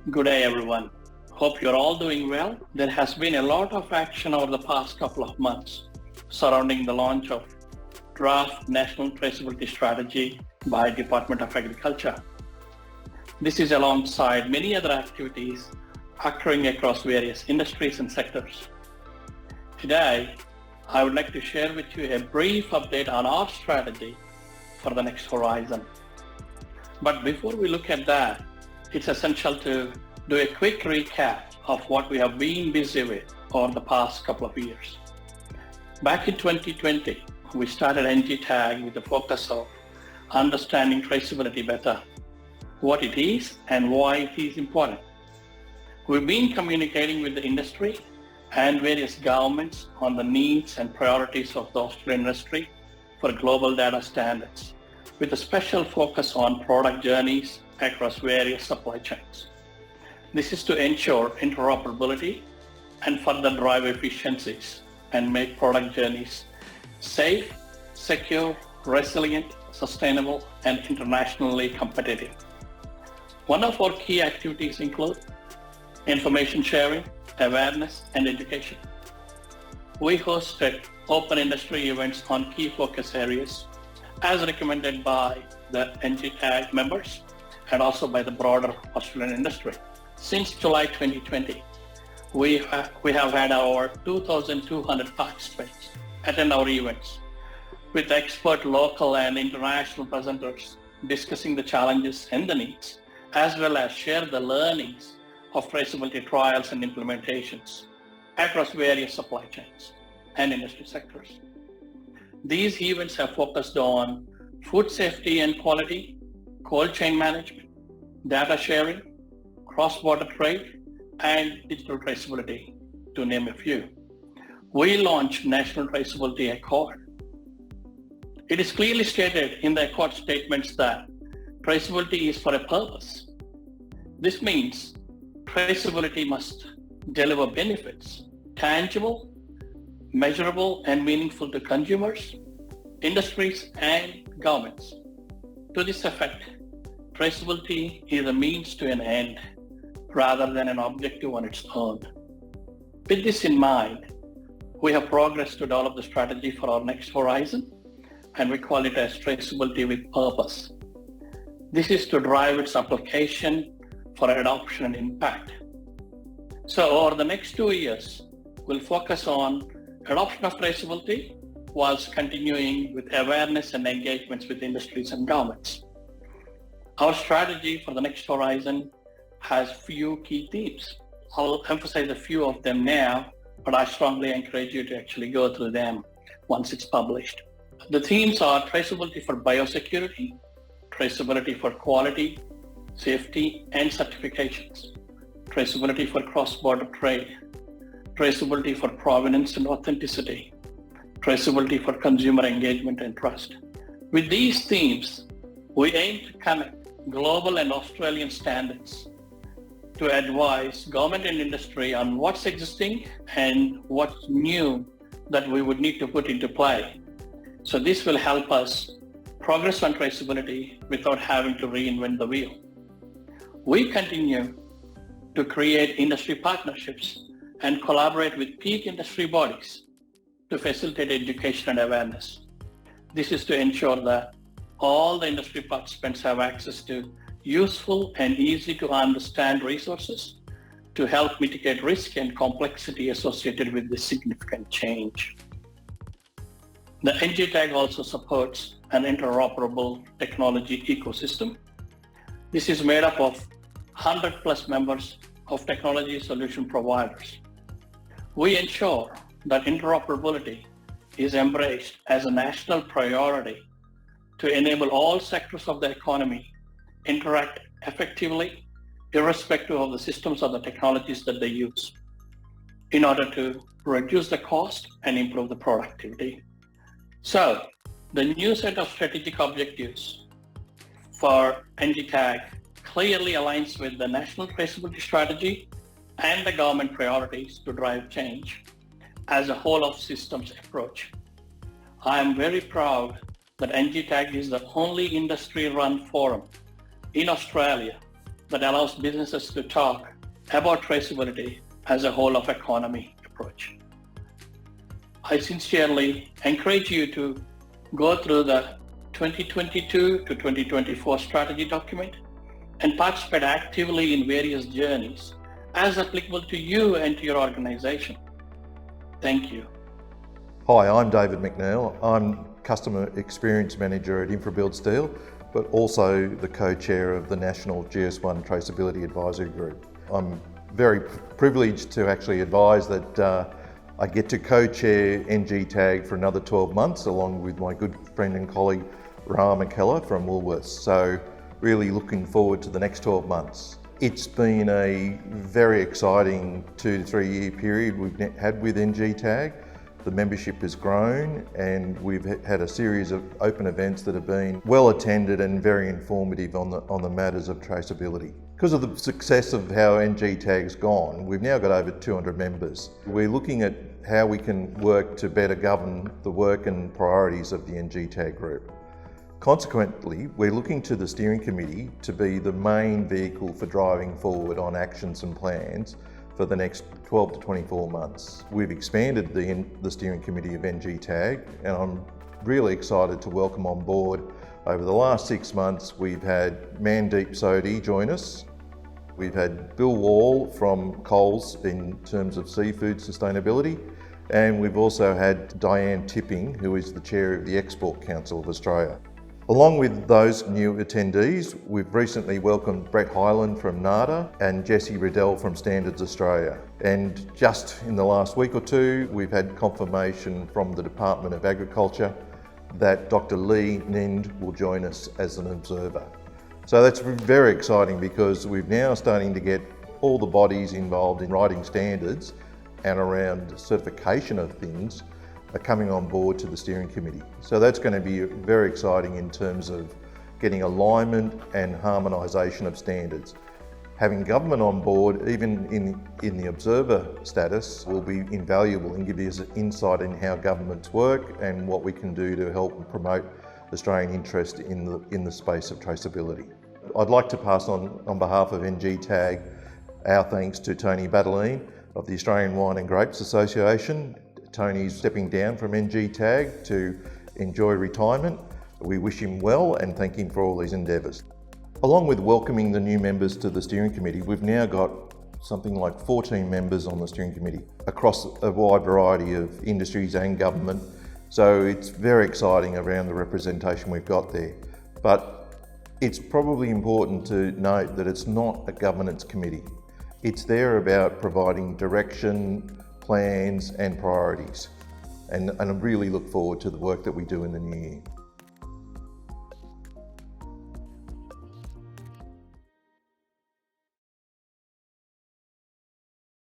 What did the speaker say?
Good day, everyone. Hope you're all doing well. There has been a lot of action over the past couple of months surrounding the launch of draft National Traceability Strategy by Department of Agriculture. This is alongside many other activities occurring across various industries and sectors. Today, I would like to share with you a brief update on our strategy for the next horizon. But before we look at that, it's essential to do a quick recap of what we have been busy with over the past couple of years. Back in 2020, we started NGTAG with the focus of understanding traceability better, what it is and why it is important. We've been communicating with the industry and various governments on the needs and priorities of the Australian industry for global data standards, with a special focus on product journeys across various supply chains. This is to ensure interoperability and further drive efficiencies and make product journeys safe, secure, resilient, sustainable, and internationally competitive. One of our key activities include information sharing, awareness, and education. We hosted open industry events on key focus areas as recommended by the NGTAG members and also by the broader Australian industry. Since July 2020, we have had over 2,200 participants attend our events with expert local and international presenters discussing the challenges and the needs, as well as share the learnings of traceability trials and implementations across various supply chains and industry sectors. These events have focused on food safety and quality, cold chain management, data sharing, cross-border trade, and digital traceability, to name a few. We launched National Traceability Accord. It is clearly stated in the Accord statements that traceability is for a purpose. This means traceability must deliver benefits, tangible, measurable, and meaningful to consumers, industries, and governments. To this effect, traceability is a means to an end rather than an objective on its own. With this in mind, we have progressed to develop the strategy for our next horizon, and we call it as Traceability with Purpose. This is to drive its application for adoption and impact. So over the next 2 years, we'll focus on adoption of traceability whilst continuing with awareness and engagements with industries and governments. Our strategy for the next horizon has few key themes. I'll emphasize a few of them now, but I strongly encourage you to actually go through them once it's published. The themes are traceability for biosecurity, traceability for quality, safety, and certifications, traceability for cross-border trade, traceability for provenance and authenticity, traceability for consumer engagement and trust. With these themes, we aim to connect global and Australian standards to advise government and industry on what's existing and what's new that we would need to put into play. So this will help us progress on traceability without having to reinvent the wheel. We continue to create industry partnerships and collaborate with peak industry bodies to facilitate education and awareness. This is to ensure that all the industry participants have access to useful and easy to understand resources to help mitigate risk and complexity associated with this significant change. The NGTAG also supports an interoperable technology ecosystem. This is made up of 100 plus members of technology solution providers. We ensure that interoperability is embraced as a national priority to enable all sectors of the economy interact effectively, irrespective of the systems or the technologies that they use, in order to reduce the cost and improve the productivity. So, the new set of strategic objectives for NGTAG clearly aligns with the National Traceability Strategy and the government priorities to drive change as a whole of systems approach. I am very proud that NGTAG is the only industry-run forum in Australia that allows businesses to talk about traceability as a whole of economy approach. I sincerely encourage you to go through the 2022 to 2024 strategy document and participate actively in various journeys as applicable to you and to your organization. Thank you. Hi, I'm David McNeil. I'm Customer Experience Manager at InfraBuild Steel, but also the co-chair of the National GS1 Traceability Advisory Group. I'm very privileged to actually advise that I get to co-chair NGTAG for another 12 months, along with my good friend and colleague, Rahul McKellar from Woolworths. So really looking forward to the next 12 months. It's been a very exciting 2 to 3 year period we've had with NGTAG. The membership has grown and we've had a series of open events that have been well attended and very informative on the matters of traceability. Because of the success of how NGTAG's gone, we've now got over 200 members. We're looking at how we can work to better govern the work and priorities of the NGTAG group. Consequently, we're looking to the steering committee to be the main vehicle for driving forward on actions and plans for the next 12 to 24 months. We've expanded the steering committee of NGTAG, and I'm really excited to welcome on board. Over the last 6 months, we've had Mandeep Sodhi join us. We've had Bill Wall from Coles in terms of seafood sustainability, and we've also had Diane Tipping, who is the chair of the Export Council of Australia. Along with those new attendees, we've recently welcomed Brett Hyland from NADA and Jessie Riddell from Standards Australia. And just in the last week or two, we've had confirmation from the Department of Agriculture that Dr. Lee Nind will join us as an observer. So that's very exciting because we're now starting to get all the bodies involved in writing standards and around certification of things are coming on board to the steering committee. So that's going to be very exciting in terms of getting alignment and harmonisation of standards. Having government on board, even in the observer status, will be invaluable and give us insight in how governments work and what we can do to help promote Australian interest in the space of traceability. I'd like to pass on behalf of NGTAG, our thanks to Tony Battagline of the Australian Wine and Grapes Association. Tony's stepping down from NGTAG to enjoy retirement. We wish him well and thank him for all his endeavours. Along with welcoming the new members to the steering committee, we've now got something like 14 members on the steering committee across a wide variety of industries and government. So it's very exciting around the representation we've got there. But it's probably important to note that it's not a governance committee. It's there about providing direction, plans and priorities. And I really look forward to the work that we do in the new year.